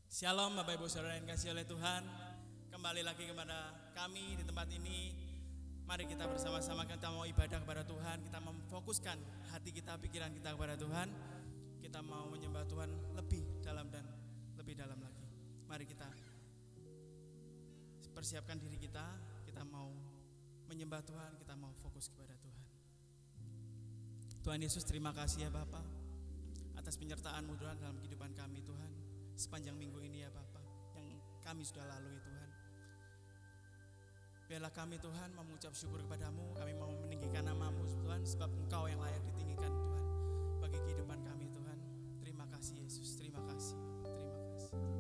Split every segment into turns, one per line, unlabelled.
Shalom Bapak Ibu Saudara yang kasih oleh Tuhan. Kembali lagi kepada kami di tempat ini. Mari kita bersama-sama, kita mau ibadah kepada Tuhan. Kita memfokuskan hati kita, pikiran kita kepada Tuhan. Kita mau menyembah Tuhan lebih dalam dan lebih dalam lagi. Mari kita persiapkan diri kita. Kita mau menyembah Tuhan, kita mau fokus kepada Tuhan. Tuhan Yesus, terima kasih ya Bapa atas penyertaan-Mu Tuhan dalam kehidupan kami Tuhan. Sepanjang minggu ini ya Bapa yang kami sudah lalui Tuhan. Biarlah kami Tuhan mengucap syukur kepadamu. Kami mau meninggikan nama-Mu Tuhan, sebab Engkau yang layak ditinggikan Tuhan bagi kehidupan kami Tuhan. Terima kasih Yesus, terima kasih Bapa, terima kasih.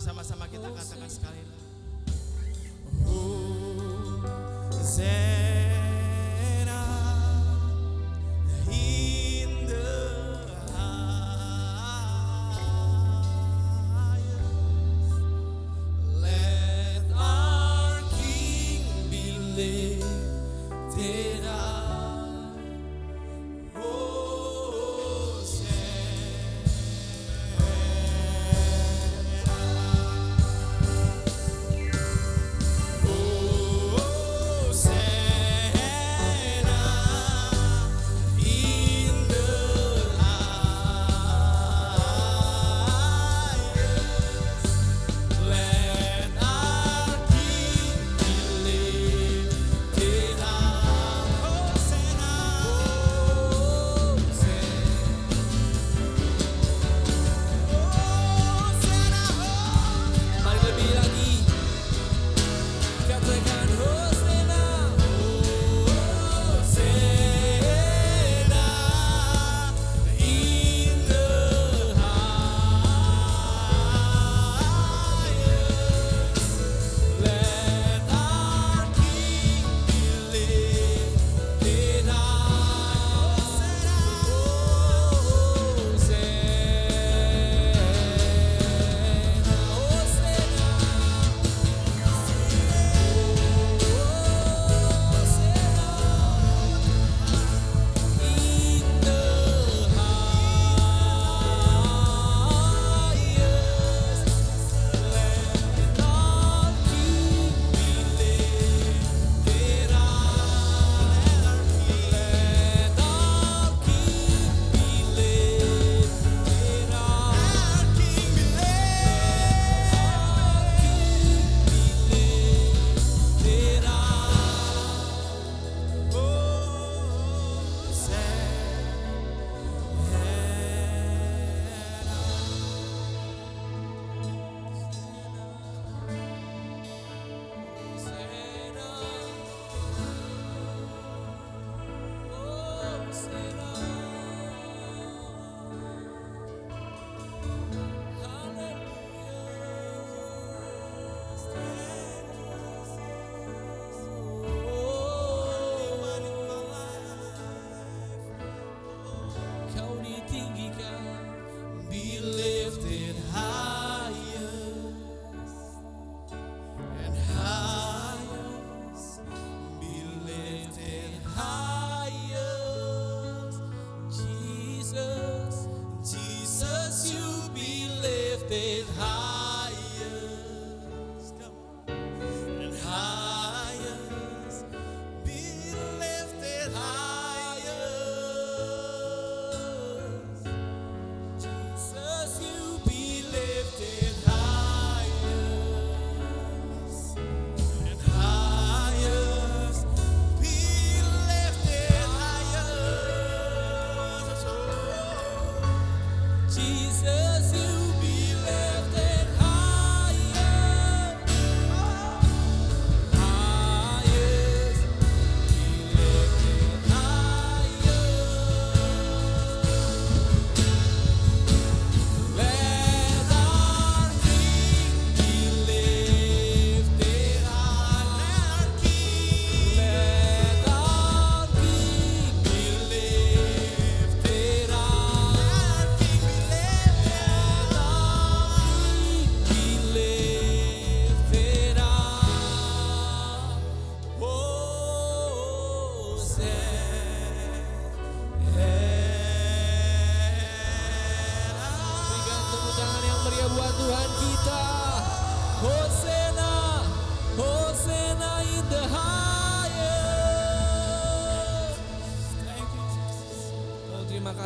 bersama-sama kita katakan sekali lagi. Hosanna in the highest. Let our King be lifted high.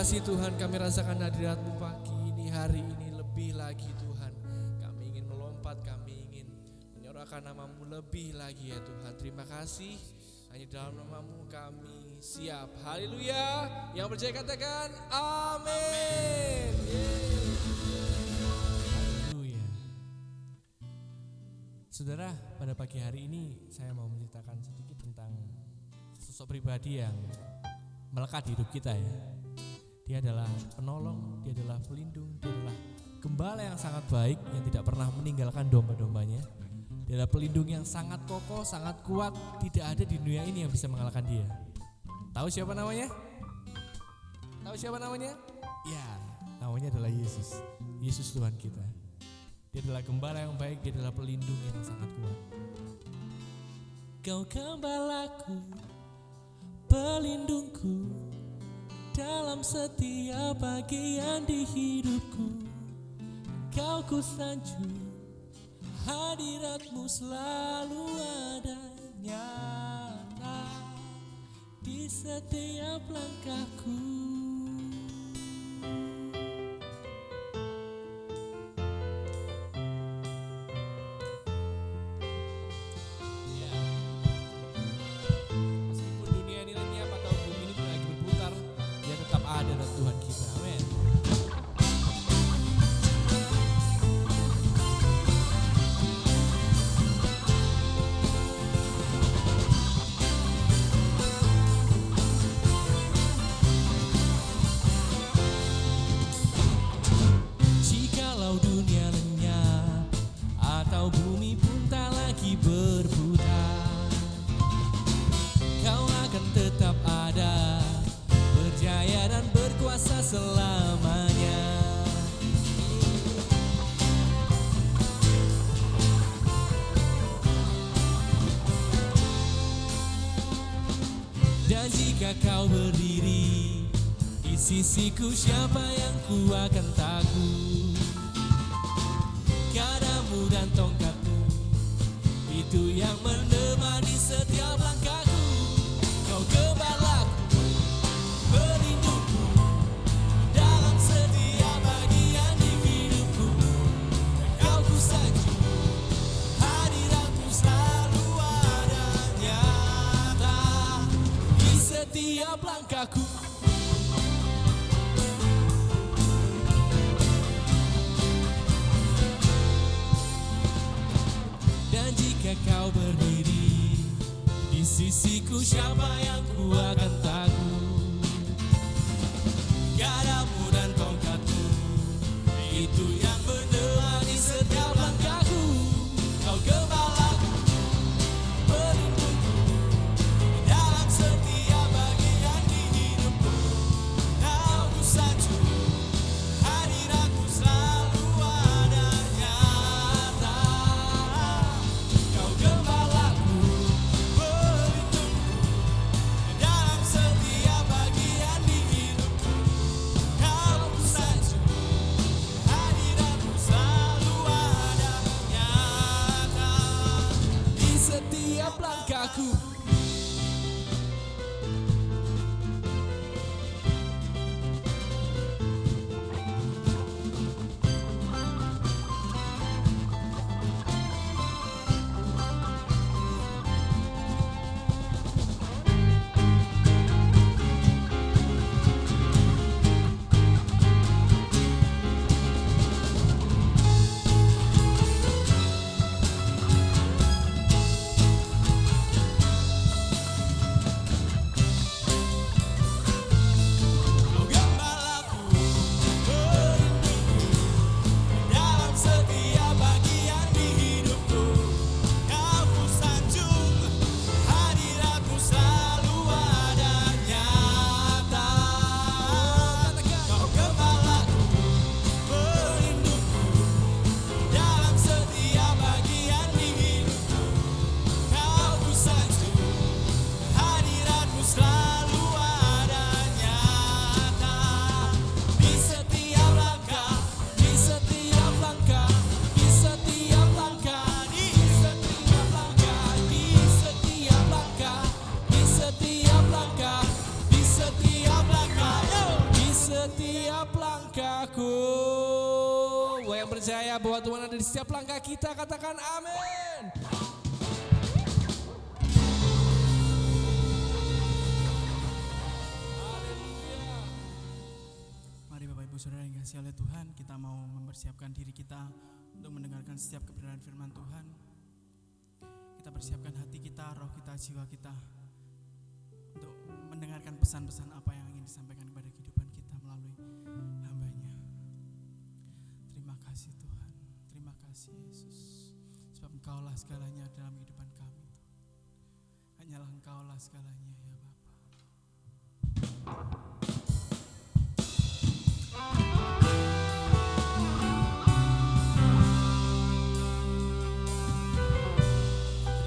kasih Tuhan, kami rasakan hadirat-Mu pagi ini, hari ini lebih lagi Tuhan. Kami ingin melompat, kami ingin menyorakan nama-Mu lebih lagi ya Tuhan. Terima kasih, hanya dalam nama-Mu kami siap. Haleluya. Yang percaya katakan amin. Haleluya. Saudara, pada pagi hari ini saya mau menceritakan sedikit tentang sosok pribadi yang melekat di hidup kita ya. Dia adalah penolong, dia adalah pelindung, dia adalah gembala yang sangat baik yang tidak pernah meninggalkan domba-dombanya. Dia adalah pelindung yang sangat kokoh, sangat kuat. Tidak ada di dunia ini yang bisa mengalahkan dia. Tahu siapa namanya? Tahu siapa namanya? Ya, namanya adalah Yesus. Yesus Tuhan kita. Dia adalah gembala yang baik, dia adalah pelindung yang sangat kuat. Kau gembalaku, pelindungku, dalam setiap bagian di hidupku. Kau ku sanjung, hadiratmu selalu ada nyata di setiap langkahku. Ya. Meskipun dunia ini lenyap atau bumi ini lagi berputar, dia tetap ada dalam Tuhan kita. Amin. Jikalau dunia lenyap atau bumi pun tak lagi berputar, Kau akan tetap ada, berjaya dan berkuasa selamanya. Dan jika Kau berdiri di sisiku, siapa yang ku akan takut? Gadamu dan tongkatmu, itu yang menemani setiap langkahku. Kau gembalaku, pelindungku, dalam setiap bagian di hidupku. Kau ku sanjung, hadiratmu selalu ada nyata di setiap langkahku. Dan jika Kau berdiri di sisiku, siapa yang ku akan takut? Gadamu dan tongkatmu, itu yang menemani setiap langkahku. Kau gembalaku, pelindungku, dalam setiap bagian di hidupku. Kau ku sanjung, hadiratmu selalu ada nyata. Kau gembalaku, pelindungku, dalam setiap bagian di hidupku. Kau ku sanjung, hadiratmu selalu ada nyata di setiap langkahku. Kau gembalaku, pelindungku, dalam setiap bagian di hidupku. Kau ku sanjung, hadiratmu selalu ada nyata. Kau gembalaku, pelindungku, dalam setiap bagian di hidupku. Kau ku sanjung, hadiratmu selalu ada nyata di setiap langkah, di setiap langkah, di setiap langkah, di setiap langkah, di setiap langkah, di setiap langkah, di setiap langkah, di setiap langkahku. Yang percaya bahwa Tuhan ada di setiap langkah kita, katakan amin.
Mari Bapak Ibu Saudara yang dikasihi oleh Tuhan, kita mau mempersiapkan diri kita untuk mendengarkan setiap kebenaran firman Tuhan. Kita persiapkan hati kita, roh kita, jiwa kita untuk mendengarkan pesan-pesan apa yang ingin disampaikan kepada kehidupan kita melalui hamba-Nya. Terima kasih Yesus. Sebab Engkaulah segalanya dalam kehidupan kami. Hanyalah Engkaulah segalanya ya Bapa.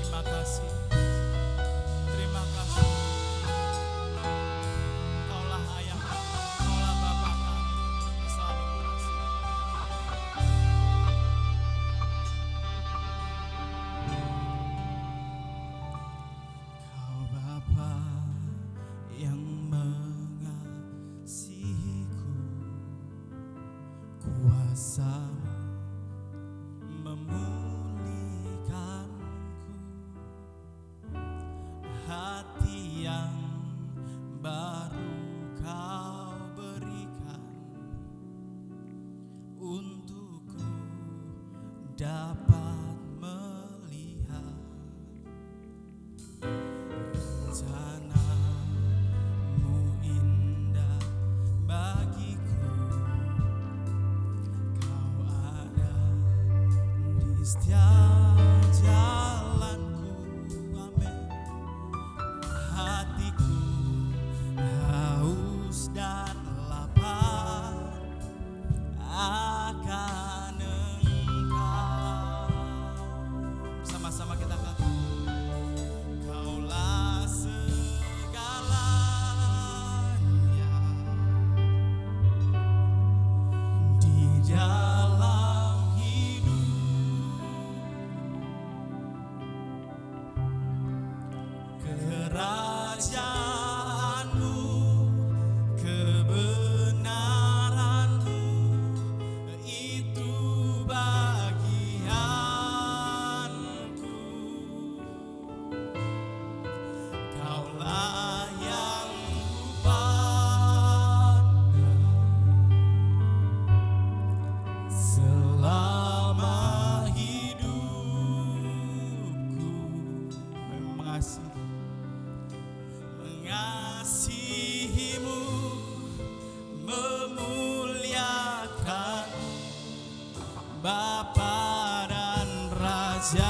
Terima kasih. Terima kasih. Engkaulah ayah kami, Engkaulah Bapa kami, yang selalu mengasihi. Kau Bapa yang mengasihiku, kuasa-Mu memulihkanku, hati yang baru Kau berikan untukku dapat melihat rencana-Mu indah bagiku. Kau ada di setiap jalanku, amin. Hatiku haus dan lapar akan Engkau. Bersama-sama kita katakan, Kaulah segalanya di dalam hidup. Kerajaan-Mu, kebenaran-Mu, itu bagianku. Kaulah yang kupandang selama hidupku. Mengasihi-Mu, memuliakan Bapa dan Rajaku.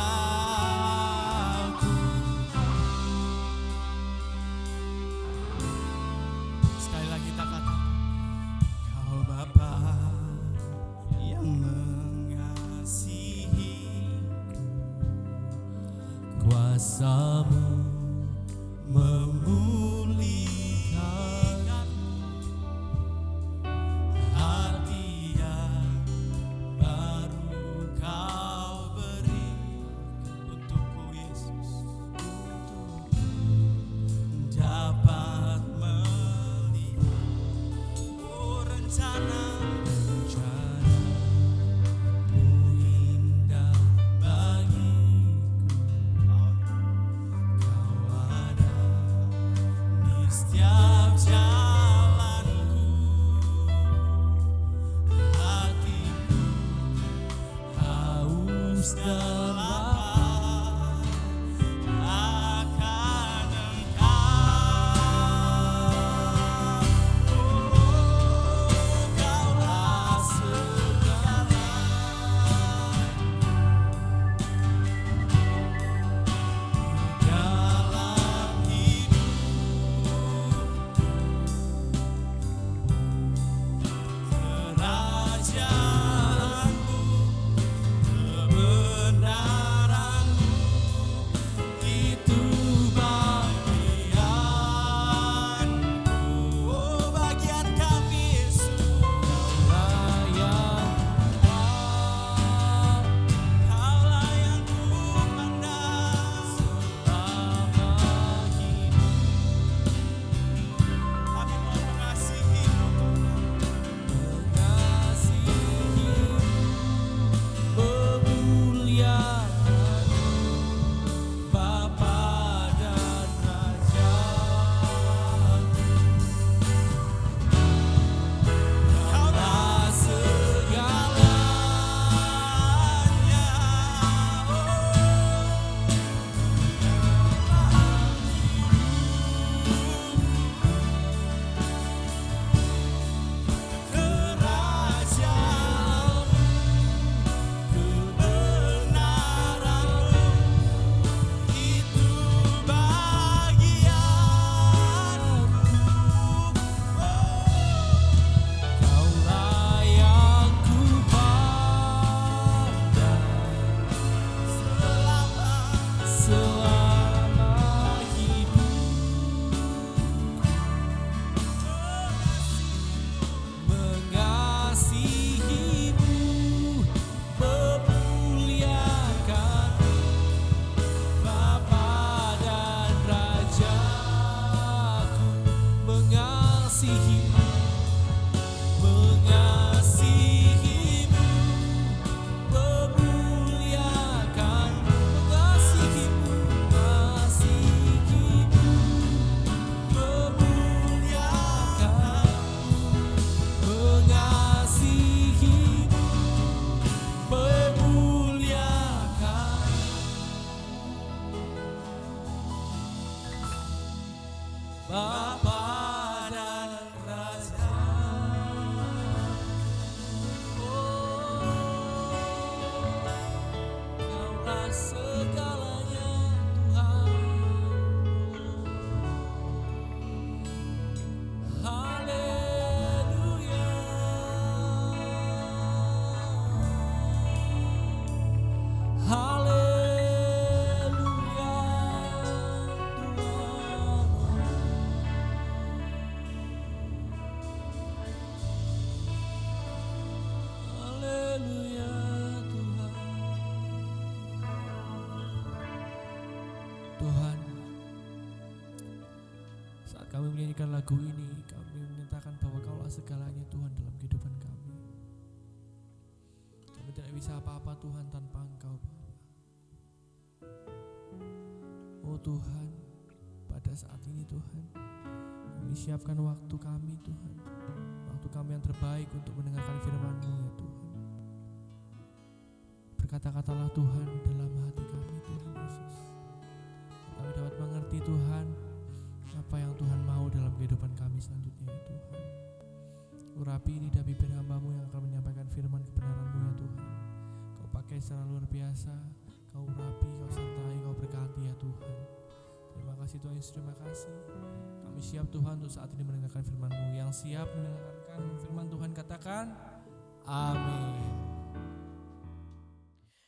Sekali lagi kita katakan, Kau Bapa yang mengasihi, kuasa-Mu memulihkan hati yang baru Kau beri untukku Yesus, untukku dapat melihat rencana-Mu indah bagiku. Kau
Bapa dan Raja. Kaulah segalanya Tuhan. Haleluya. Haleluya Tuhan. Haleluya Tuhan. Tuhan, saat kami menyanyikan lagu ini, kami menyatakan bahwa Kaulah segalanya Tuhan dalam kehidupan kami. Kami tidak bisa apa-apa Tuhan tanpa Engkau Bapa. Oh Tuhan, pada saat ini Tuhan, kami siapkan waktu kami Tuhan, waktu kami yang terbaik untuk mendengarkan firman-Mu ya Tuhan. Berkata-katalah Tuhan dalam hati kami Tuhan Yesus. Kami dapat mengerti Tuhan apa yang Tuhan mau dalam kehidupan kami selanjutnya ya Tuhan. Urapi lidah bibir hamba-Mu yang akan menyampaikan firman kebenaran-Mu ya Tuhan. Kau pakai secara luar biasa, Kau urapi, Kau sertai, Kau berkati ya Tuhan. Terima kasih Tuhan Yesus, terima kasih. Kami siap Tuhan untuk saat ini mendengarkan firman-Mu. Yang siap mendengarkan firman Tuhan katakan amin.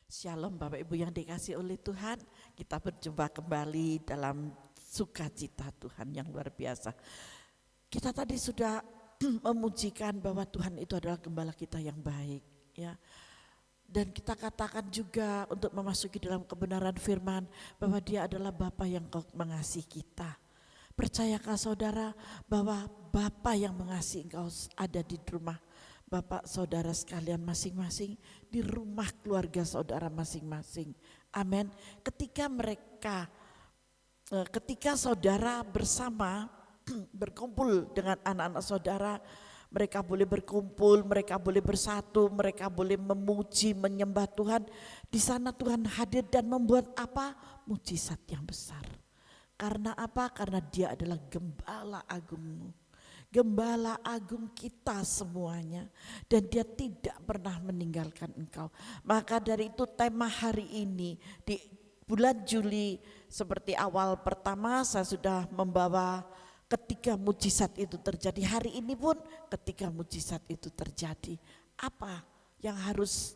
Shalom Bapak Ibu yang dikasih oleh Tuhan, kita berjumpa kembali dalam sukacita Tuhan yang luar biasa. Kita tadi sudah memujikan bahwa Tuhan itu adalah gembala kita yang baik ya. Dan kita katakan juga untuk memasuki dalam kebenaran firman bahwa Dia adalah Bapa yang mengasihi kita. Percayakah saudara bahwa Bapa yang mengasihi engkau ada di rumah Bapak saudara sekalian masing-masing, di rumah keluarga saudara masing-masing. Amin. Ketika saudara bersama berkumpul dengan anak-anak saudara, mereka boleh berkumpul, mereka boleh bersatu, mereka boleh memuji, menyembah Tuhan. Di sana Tuhan hadir dan membuat apa? Mujizat yang besar. Karena apa? Karena Dia adalah gembala agungmu. Gembala agung kita semuanya, dan Dia tidak pernah meninggalkan engkau. Maka dari itu tema hari ini di bulan Juli, seperti awal pertama saya sudah membawa ketika mujizat itu terjadi. Hari ini pun ketika mujizat itu terjadi, apa yang harus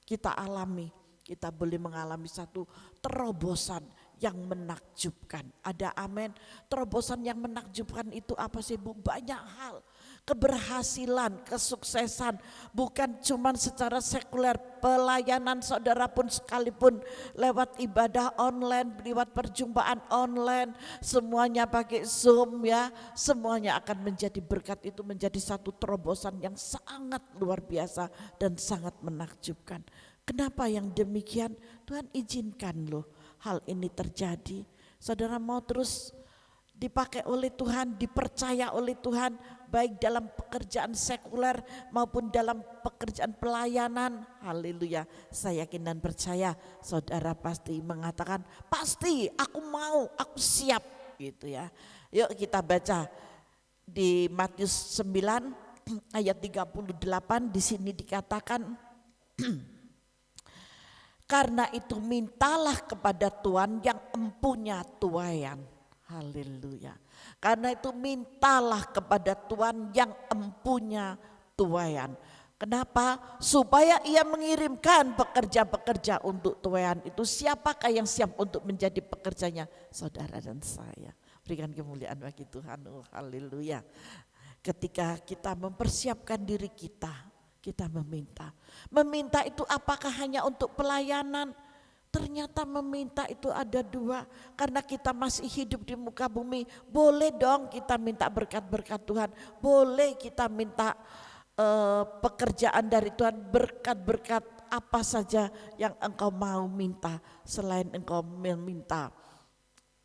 kita alami? Kita boleh mengalami satu terobosan yang menakjubkan. Ada amin. Terobosan yang menakjubkan itu apa sih Bu? Banyak hal. Keberhasilan, kesuksesan, bukan cuma secara sekuler, pelayanan saudara pun sekalipun lewat ibadah online, lewat perjumpaan online, semuanya pakai Zoom ya, semuanya akan menjadi berkat. Itu menjadi satu terobosan yang sangat luar biasa dan sangat menakjubkan. Kenapa yang demikian? Tuhan izinkan loh hal ini terjadi. Saudara mau terus dipakai oleh Tuhan, dipercaya oleh Tuhan, baik dalam pekerjaan sekuler maupun dalam pekerjaan pelayanan. Haleluya. Saya yakin dan percaya saudara pasti mengatakan, pasti aku mau, aku siap gitu ya. Yuk kita baca di Matius 9 ayat 38, di sini dikatakan karena itu mintalah kepada Tuhan yang empunya tuaian. Haleluya. Karena itu mintalah kepada Tuhan yang empunya tuaian. Kenapa? Supaya Ia mengirimkan pekerja-pekerja untuk tuaian itu. Siapakah yang siap untuk menjadi pekerjanya? Saudara dan saya. Berikan kemuliaan bagi Tuhan. Oh, haleluya. Ketika kita mempersiapkan diri kita meminta. Meminta itu apakah hanya untuk pelayanan? Ternyata meminta itu ada dua. Karena kita masih hidup di muka bumi, boleh dong kita minta berkat-berkat Tuhan. Boleh kita minta pekerjaan dari Tuhan, berkat-berkat apa saja yang engkau mau minta. Selain engkau meminta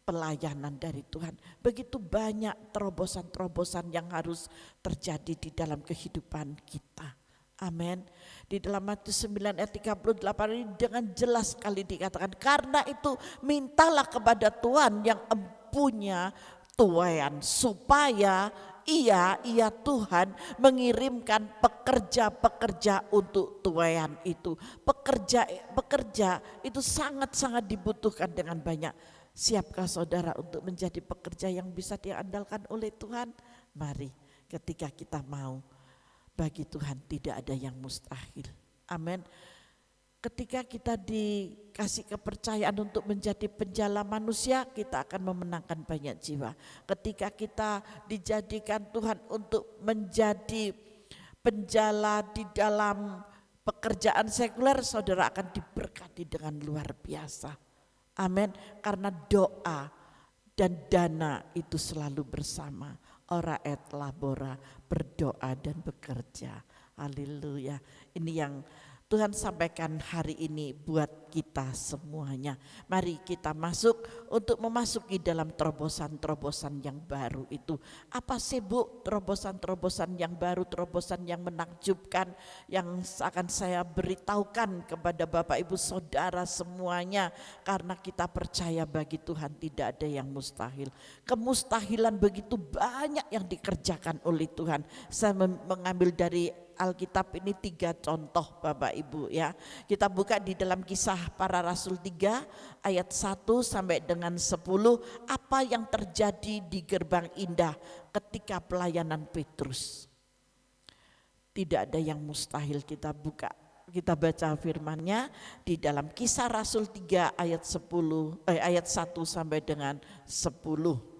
pelayanan dari Tuhan. Begitu banyak terobosan-terobosan yang harus terjadi di dalam kehidupan kita. Amin. Di dalam Matius 9 ayat 38 ini dengan jelas sekali dikatakan, karena itu mintalah kepada Tuhan yang empunya tuaian, supaya ia Tuhan mengirimkan pekerja-pekerja untuk tuaian itu. Pekerja itu sangat-sangat dibutuhkan dengan banyak. Siapkah saudara untuk menjadi pekerja yang bisa diandalkan oleh Tuhan? Mari, ketika kita mau, bagi Tuhan tidak ada yang mustahil. Amin. Ketika kita dikasih kepercayaan untuk menjadi penjala manusia, kita akan memenangkan banyak jiwa. Ketika kita dijadikan Tuhan untuk menjadi penjala di dalam pekerjaan sekuler, saudara akan diberkati dengan luar biasa. Amin. Karena doa dan dana itu selalu bersama. Ora et labora, berdoa dan bekerja. Haleluya. Ini yang Tuhan sampaikan hari ini buat kita semuanya. Mari kita masuk untuk memasuki dalam terobosan-terobosan yang baru itu. Apa sih Bu terobosan-terobosan yang baru, terobosan yang menakjubkan yang akan saya beritahukan kepada Bapak Ibu Saudara semuanya. Karena kita percaya bagi Tuhan tidak ada yang mustahil. Kemustahilan begitu banyak yang dikerjakan oleh Tuhan. Saya mengambil dari Alkitab ini 3 contoh Bapak Ibu ya. Kita buka di dalam Kisah Para Rasul 3 ayat 1 sampai dengan 10. Apa yang terjadi di Gerbang Indah ketika pelayanan Petrus. Tidak ada yang mustahil. Kita buka, kita baca firman-Nya di dalam Kisah Rasul 3 ayat 1 sampai dengan 10.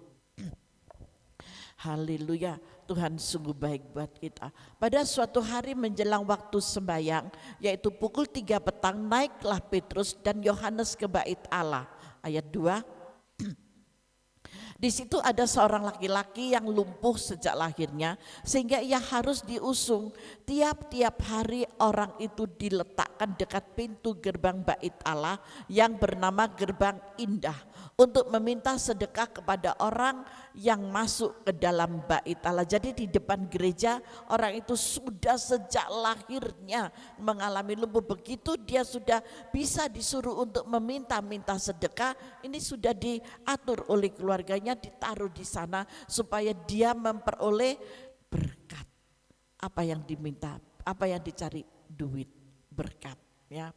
Haleluya, Tuhan sungguh baik buat kita. Pada suatu hari menjelang waktu sembahyang, yaitu pukul 3 petang, naiklah Petrus dan Yohanes ke bait Allah. Ayat 2. Di situ ada seorang laki-laki yang lumpuh sejak lahirnya, sehingga ia harus diusung. Tiap-tiap hari orang itu diletakkan dekat pintu gerbang bait Allah yang bernama Gerbang Indah, untuk meminta sedekah kepada orang yang masuk ke dalam bait Allah. Jadi di depan gereja orang itu sudah sejak lahirnya mengalami lumpuh. Begitu dia sudah bisa disuruh untuk meminta-minta sedekah, ini sudah diatur oleh keluarganya, ditaruh di sana supaya dia memperoleh berkat. Apa yang diminta, apa yang dicari, duit, berkat ya.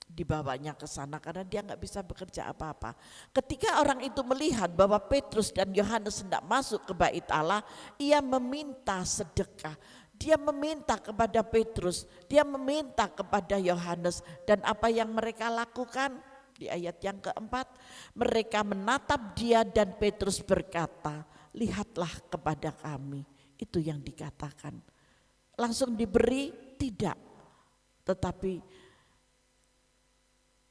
Dibawanya ke sana karena dia nggak bisa bekerja apa-apa. Ketika orang itu melihat bahwa Petrus dan Yohanes hendak masuk ke bait Allah, ia meminta sedekah. Dia meminta kepada Petrus, dia meminta kepada Yohanes, dan apa yang mereka lakukan? Di ayat yang keempat, mereka menatap dia dan Petrus berkata, lihatlah kepada kami. Itu yang dikatakan. Langsung diberi? Tidak. Tetapi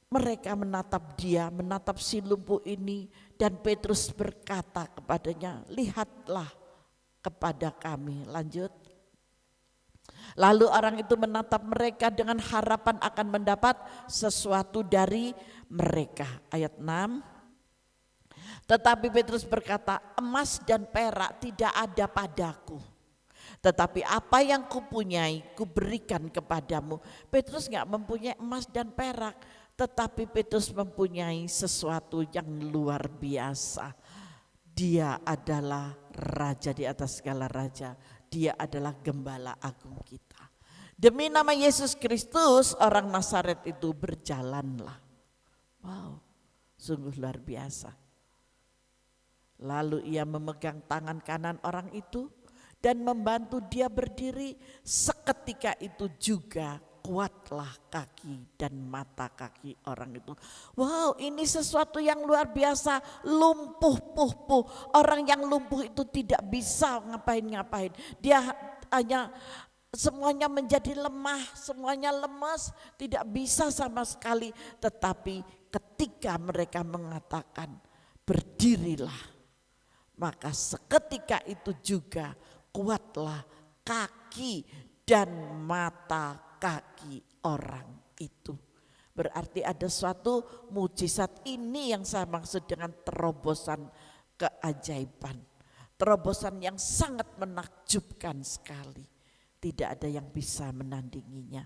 mereka menatap dia, menatap si lumpuh ini, dan Petrus berkata kepadanya, lihatlah kepada kami. Lanjut. Lalu orang itu menatap mereka dengan harapan akan mendapat sesuatu dari mereka. Ayat 6. Tetapi Petrus berkata, emas dan perak tidak ada padaku, tetapi apa yang kupunyai kuberikan kepadamu. Petrus gak mempunyai emas dan perak, tetapi Petrus mempunyai sesuatu yang luar biasa. Dia adalah raja di atas segala raja. Dia adalah gembala agung kita. Demi nama Yesus Kristus orang Nazaret itu berjalanlah. Wow, sungguh luar biasa. Lalu ia memegang tangan kanan orang itu dan membantu dia berdiri. Seketika itu juga kuatlah kaki dan mata kaki orang itu. Wow, ini sesuatu yang luar biasa. Lumpuh. Orang yang lumpuh itu tidak bisa ngapain-ngapain. Dia hanya semuanya menjadi lemah, semuanya lemas, tidak bisa sama sekali. Tetapi ketika mereka mengatakan berdirilah, maka seketika itu juga kuatlah kaki dan mata kaki orang itu. Berarti ada suatu mujizat. Ini yang saya maksud dengan terobosan keajaiban. Terobosan yang sangat menakjubkan sekali. Tidak ada yang bisa menandinginya.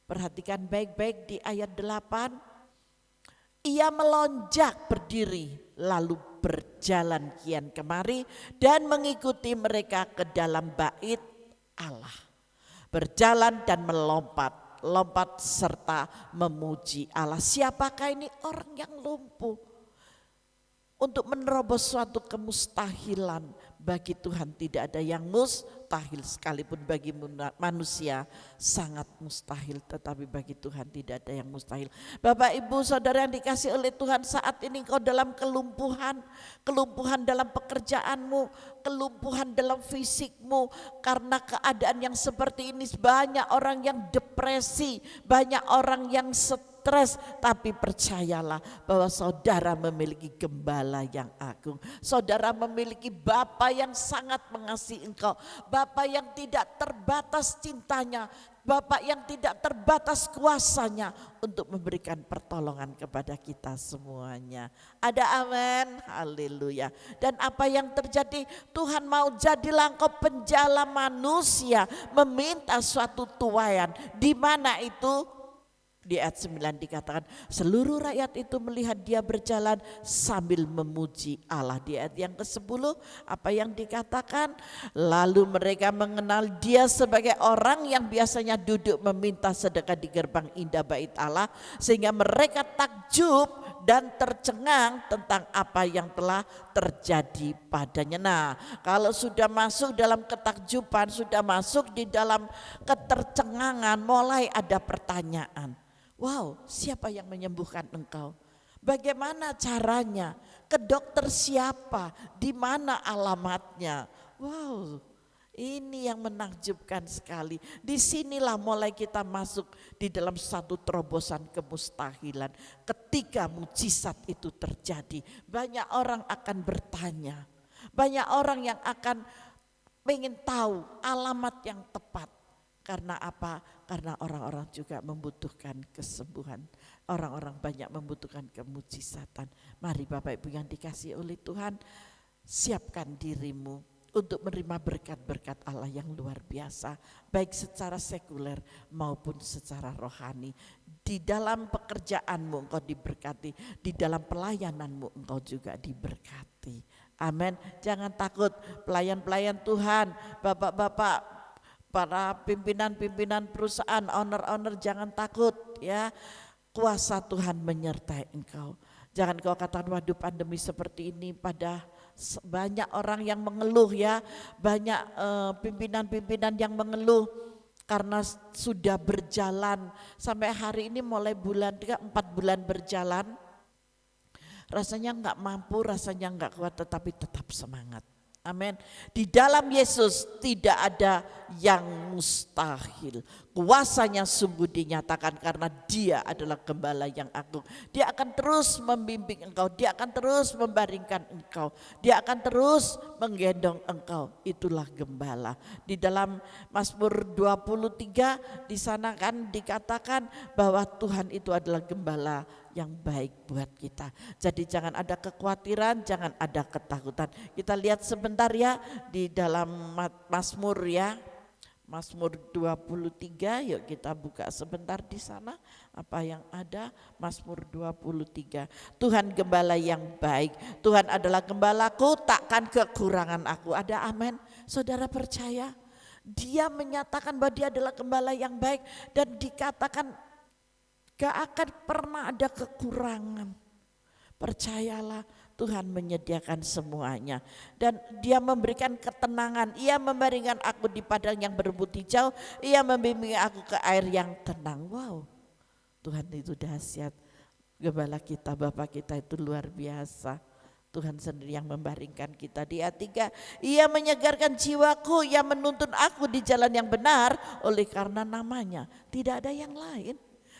Perhatikan baik-baik di ayat 8. Ia melonjak berdiri lalu berjalan kian kemari dan mengikuti mereka ke dalam bait Allah. Berjalan dan lompat serta memuji Allah. Siapakah ini? Orang yang lumpuh. Untuk menerobos suatu kemustahilan, bagi Tuhan tidak ada yang mustahil, sekalipun bagi manusia sangat mustahil, tetapi bagi Tuhan tidak ada yang mustahil. Bapak Ibu Saudara yang dikasihi oleh Tuhan, saat ini kau dalam kelumpuhan dalam pekerjaanmu, kelumpuhan dalam fisikmu, karena keadaan yang seperti ini banyak orang yang depresi, banyak orang yang stres, tapi percayalah bahwa saudara memiliki gembala yang agung. Saudara memiliki Bapa yang sangat mengasihi engkau, Bapa yang tidak terbatas cintanya, Bapa yang tidak terbatas kuasanya untuk memberikan pertolongan kepada kita semuanya. Ada amin, haleluya. Dan apa yang terjadi? Tuhan mau jadilah engkau penjala manusia, meminta suatu tuaian. Di mana itu? Di ayat 9 dikatakan seluruh rakyat itu melihat dia berjalan sambil memuji Allah. Di ayat yang ke-10 apa yang dikatakan? Lalu mereka mengenal dia sebagai orang yang biasanya duduk meminta sedekah di gerbang indah bait Allah, sehingga mereka takjub dan tercengang tentang apa yang telah terjadi padanya. Nah, kalau sudah masuk dalam ketakjuban, sudah masuk di dalam ketercengangan, mulai ada pertanyaan. Wow, siapa yang menyembuhkan engkau? Bagaimana caranya? Ke dokter siapa? Di mana alamatnya? Wow, ini yang menakjubkan sekali. Disinilah mulai kita masuk di dalam satu terobosan kemustahilan. Ketika mujizat itu terjadi, banyak orang akan bertanya. Banyak orang yang akan ingin tahu alamat yang tepat. Karena apa? Karena orang-orang juga membutuhkan kesembuhan. Orang-orang banyak membutuhkan kemujizatan. Mari Bapak Ibu yang dikasihi oleh Tuhan, siapkan dirimu untuk menerima berkat-berkat Allah yang luar biasa. Baik secara sekuler maupun secara rohani. Di dalam pekerjaanmu engkau diberkati. Di dalam pelayananmu engkau juga diberkati. Amin. Jangan takut, pelayan-pelayan Tuhan, bapak-bapak, para pimpinan-pimpinan perusahaan, owner-owner, jangan takut ya. Kuasa Tuhan menyertai engkau. Jangan kau katakan waduh pandemi seperti ini, pada banyak orang yang mengeluh ya. Banyak pimpinan-pimpinan yang mengeluh karena sudah berjalan sampai hari ini, mulai bulan 3, 4 bulan berjalan. Rasanya enggak mampu, rasanya enggak kuat, tetapi tetap semangat. Amin. Di dalam Yesus tidak ada yang mustahil. Kuasanya sungguh dinyatakan karena dia adalah gembala yang agung. Dia akan terus membimbing engkau, dia akan terus membaringkan engkau, dia akan terus menggendong engkau. Itulah gembala. Di dalam Mazmur 23 di sana kan dikatakan bahwa Tuhan itu adalah gembala yang baik buat kita. Jadi jangan ada kekhawatiran, jangan ada ketakutan. Kita lihat sebentar ya di dalam Mazmur ya. Mazmur 23, yuk kita buka sebentar di sana apa yang ada. Mazmur 23. Tuhan gembala yang baik, Tuhan adalah gembalaku, takkan kekurangan aku. Ada amin. Saudara percaya? Dia menyatakan bahwa dia adalah gembala yang baik dan dikatakan gak akan pernah ada kekurangan. Percayalah, Tuhan menyediakan semuanya. Dan dia memberikan ketenangan. Ia membaringkan aku di padang yang berumput hijau. Ia membimbing aku ke air yang tenang. Wow, Tuhan itu dahsyat. Gembala kita, Bapa kita itu luar biasa. Tuhan sendiri yang membaringkan kita. Di ayat 3, ia menyegarkan jiwaku, ia menuntun aku di jalan yang benar oleh karena namanya. Tidak ada yang lain.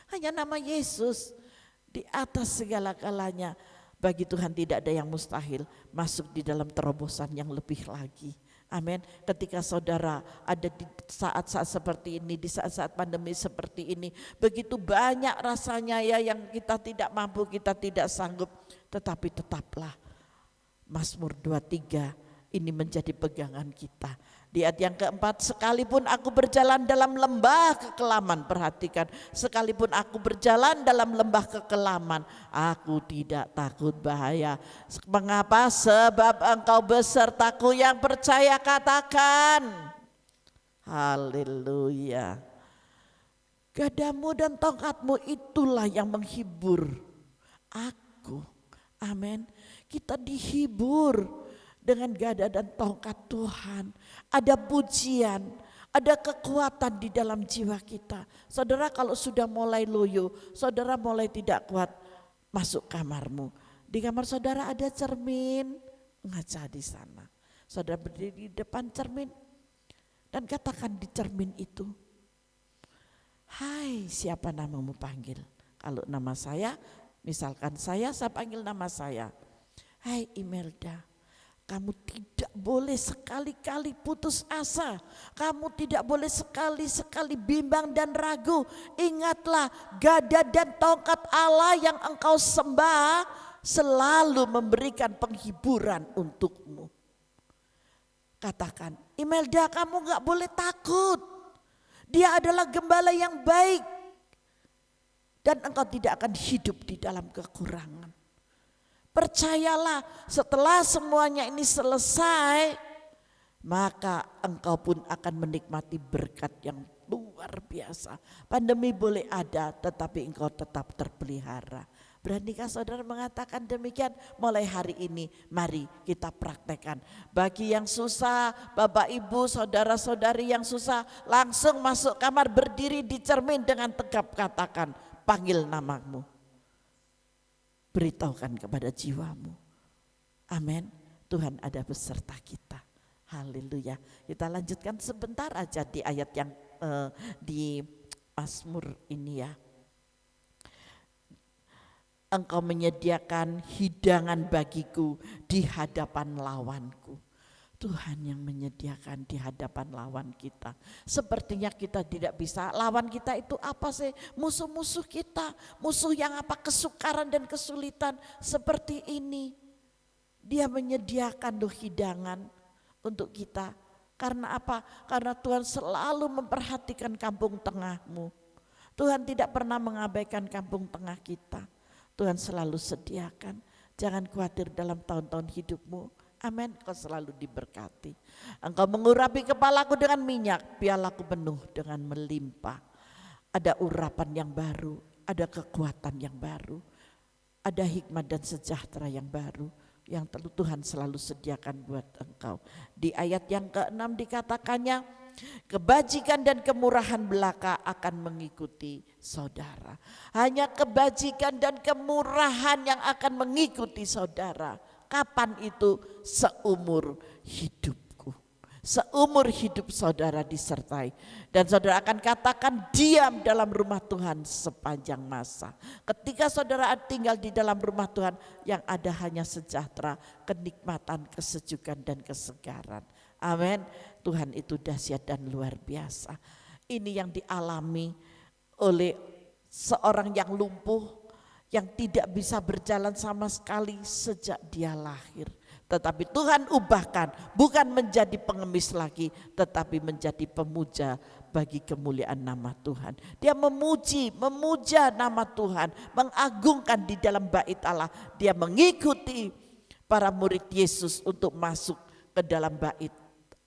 Hanya nama Yesus di atas segala galanya. Bagi Tuhan tidak ada yang mustahil, masuk di dalam terobosan yang lebih lagi. Amin. Ketika saudara ada di saat-saat seperti ini, di saat-saat pandemi seperti ini, begitu banyak rasanya ya yang kita tidak mampu, kita tidak sanggup, tetapi tetaplah Mazmur 23 Ini menjadi pegangan kita. Di ayat yang keempat, sekalipun aku berjalan dalam lembah kekelaman, perhatikan, sekalipun aku berjalan dalam lembah kekelaman, aku tidak takut bahaya. Mengapa? Sebab engkau besertaku. Yang percaya katakan haleluya. Gadamu dan tongkatmu itulah yang menghibur aku. Amin. Kita dihibur dengan gada dan tongkat Tuhan. Ada pujian, ada kekuatan di dalam jiwa kita. Saudara, kalau sudah mulai loyo, saudara mulai tidak kuat, masuk kamarmu. Di kamar saudara ada cermin, ngaca di sana. Saudara berdiri di depan cermin dan katakan di cermin itu, hai, siapa namamu panggil? Kalau nama saya, misalkan saya panggil nama saya, hai Imelda. Kamu tidak boleh sekali-kali putus asa. Kamu tidak boleh sekali-sekali bimbang dan ragu. Ingatlah, gada dan tongkat Allah yang engkau sembah selalu memberikan penghiburan untukmu. Katakan, Imelda, kamu gak boleh takut. Dia adalah gembala yang baik. Dan engkau tidak akan hidup di dalam kekurangan. Percayalah, setelah semuanya ini selesai, maka engkau pun akan menikmati berkat yang luar biasa. Pandemi boleh ada, tetapi engkau tetap terpelihara. Beranikah saudara mengatakan demikian? Mulai hari ini mari kita praktekkan. Bagi yang susah, Bapak Ibu, saudara-saudari yang susah, langsung masuk kamar, berdiri di cermin dengan tegap katakan, panggil namamu. Beritahukan kepada jiwamu. Amin. Tuhan ada beserta kita. Haleluya. Kita lanjutkan sebentar aja di ayat yang di Mazmur ini ya. Engkau menyediakan hidangan bagiku di hadapan lawanku. Tuhan yang menyediakan di hadapan lawan kita. Sepertinya kita tidak bisa. Lawan kita itu apa sih? Musuh-musuh kita. Musuh yang apa? Kesukaran dan kesulitan seperti ini. Dia menyediakan hidangan untuk kita. Karena apa? Karena Tuhan selalu memperhatikan kampung tengahmu. Tuhan tidak pernah mengabaikan kampung tengah kita. Tuhan selalu sediakan. Jangan khawatir dalam tahun-tahun hidupmu. Amin, kau selalu diberkati. Engkau mengurapi kepalaku dengan minyak, pialaku penuh dengan melimpah. Ada urapan yang baru, ada kekuatan yang baru, ada hikmat dan sejahtera yang baru yang Tuhan selalu sediakan buat engkau. Di ayat yang ke-6 dikatakannya, kebajikan dan kemurahan belaka akan mengikuti saudara. Hanya kebajikan dan kemurahan yang akan mengikuti saudara. Kapan itu? Seumur hidupku. Seumur hidup saudara disertai. Dan saudara akan katakan diam dalam rumah Tuhan sepanjang masa. Ketika saudara tinggal di dalam rumah Tuhan, yang ada hanya sejahtera, kenikmatan, kesejukan dan kesegaran. Amin. Tuhan itu dahsyat dan luar biasa. Ini yang dialami oleh seorang yang lumpuh, yang tidak bisa berjalan sama sekali sejak dia lahir. Tetapi Tuhan ubahkan, bukan menjadi pengemis lagi, tetapi menjadi pemuja bagi kemuliaan nama Tuhan. Dia memuja nama Tuhan, mengagungkan di dalam bait Allah. Dia mengikuti para murid Yesus untuk masuk ke dalam bait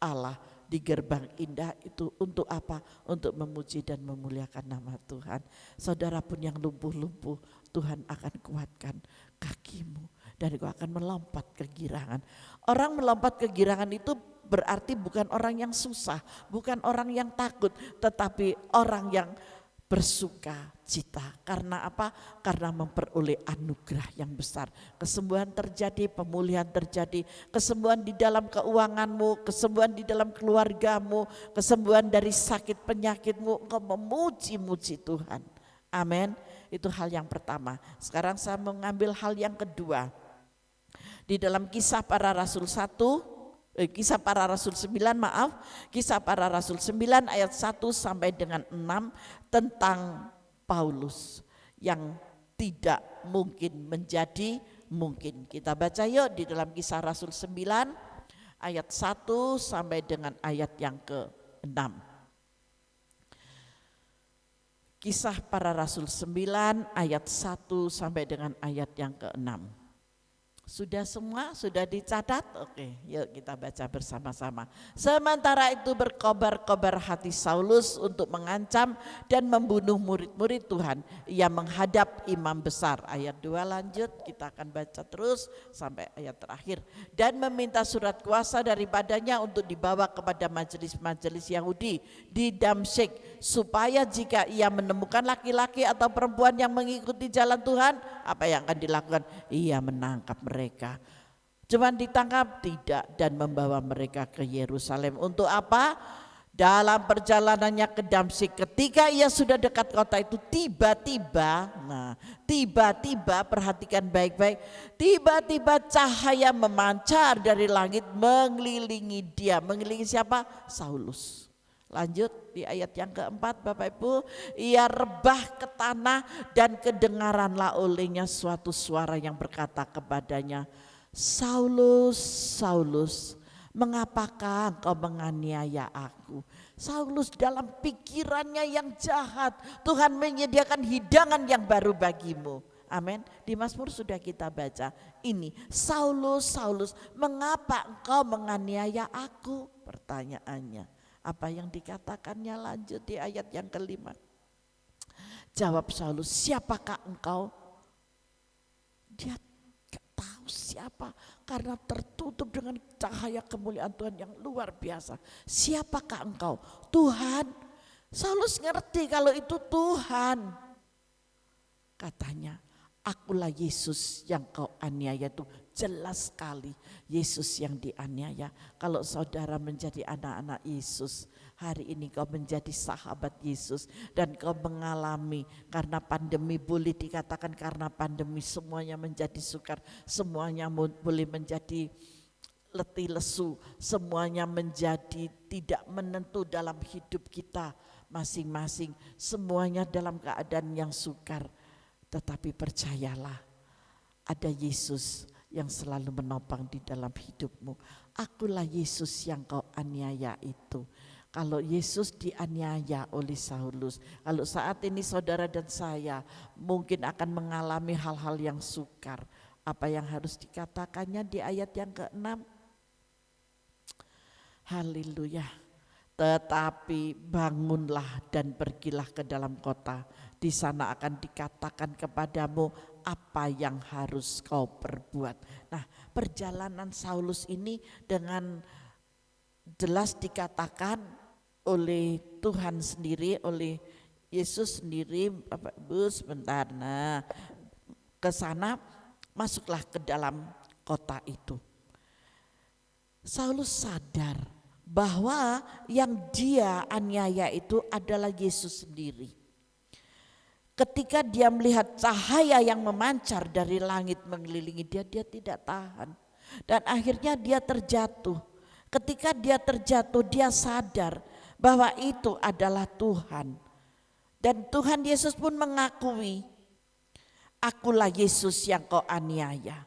Allah di gerbang indah itu. Untuk apa? Untuk memuji dan memuliakan nama Tuhan. Saudara pun yang lumpuh-lumpuh, Tuhan akan kuatkan kakimu dan kau akan melompat kegirangan. Orang melompat kegirangan itu berarti bukan orang yang susah, bukan orang yang takut, tetapi orang yang bersuka cita. Karena apa? Karena memperoleh anugerah yang besar. Kesembuhan terjadi, pemulihan terjadi, kesembuhan di dalam keuanganmu, kesembuhan di dalam keluargamu, kesembuhan dari sakit penyakitmu. Engkau memuji-muji Tuhan. Amin. Itu hal yang pertama. Sekarang saya mengambil hal yang kedua. Di dalam Kisah Para Rasul 9, Kisah Para Rasul 9 ayat 1 sampai dengan 6 tentang Paulus yang tidak mungkin menjadi mungkin. Kita baca yuk di dalam Kisah Rasul 9 ayat 1 sampai dengan ayat yang ke-6. Kisah Para Rasul 9 ayat 1 sampai dengan ayat yang ke-6. Sudah semua? Sudah dicatat? Oke, yuk kita baca bersama-sama. Sementara itu berkobar-kobar hati Saulus untuk mengancam dan membunuh murid-murid Tuhan. Ia menghadap imam besar. Ayat 2 lanjut, kita akan baca terus sampai ayat terakhir. Dan meminta surat kuasa daripadanya untuk dibawa kepada majelis-majelis Yahudi di Damsyik, supaya jika ia menemukan laki-laki atau perempuan yang mengikuti jalan Tuhan, apa yang akan dilakukan? Ia menangkap mereka. Cuman ditangkap? Tidak, dan membawa mereka ke Yerusalem. Untuk apa? Dalam perjalanannya ke Damsyik, ketika ia sudah dekat kota itu, tiba-tiba perhatikan baik-baik, tiba-tiba cahaya memancar dari langit mengelilingi dia. Mengelilingi siapa? Saulus. Lanjut di ayat yang keempat, Bapak Ibu. Ia rebah ke tanah dan kedengaranlah olehnya suatu suara yang berkata kepadanya, Saulus, Saulus, mengapakah engkau menganiaya aku? Saulus dalam pikirannya yang jahat, Tuhan menyediakan hidangan yang baru bagimu. Amin. Di Mazmur sudah kita baca ini, Saulus, Saulus, mengapa engkau menganiaya aku? Pertanyaannya. Apa yang dikatakannya lanjut di ayat yang ke-5. Jawab Saulus, siapakah engkau? Dia gak tahu siapa karena tertutup dengan cahaya kemuliaan Tuhan yang luar biasa. Siapakah engkau? Tuhan. Saulus ngerti kalau itu Tuhan. Katanya, akulah Yesus yang kau aniaya. Itu jelas sekali Yesus yang dianiaya. Kalau saudara menjadi anak-anak Yesus, hari ini kau menjadi sahabat Yesus dan kau mengalami, karena pandemi, boleh dikatakan karena pandemi semuanya menjadi sukar, semuanya boleh menjadi letih lesu, semuanya menjadi tidak menentu dalam hidup kita masing-masing, semuanya dalam keadaan yang sukar. Tetapi percayalah, ada Yesus yang selalu menopang di dalam hidupmu. Akulah Yesus yang kau aniaya itu. Kalau Yesus dianiaya oleh Saulus, kalau saat ini saudara dan saya mungkin akan mengalami hal-hal yang sukar, apa yang harus dikatakannya di ayat yang ke-6? Haleluya. Tetapi bangunlah dan pergilah ke dalam kota. Di sana akan dikatakan kepadamu apa yang harus kau perbuat. Nah, perjalanan Saulus ini dengan jelas dikatakan oleh Tuhan sendiri, oleh Yesus sendiri. Bapak Ibu sebentar, nah ke sana masuklah ke dalam kota itu. Saulus sadar bahwa yang dia aniaya itu adalah Yesus sendiri. Ketika dia melihat cahaya yang memancar dari langit mengelilingi dia, dia tidak tahan. Dan akhirnya dia terjatuh. Ketika dia terjatuh, dia sadar bahwa itu adalah Tuhan. Dan Tuhan Yesus pun mengakui, akulah Yesus yang kau aniaya.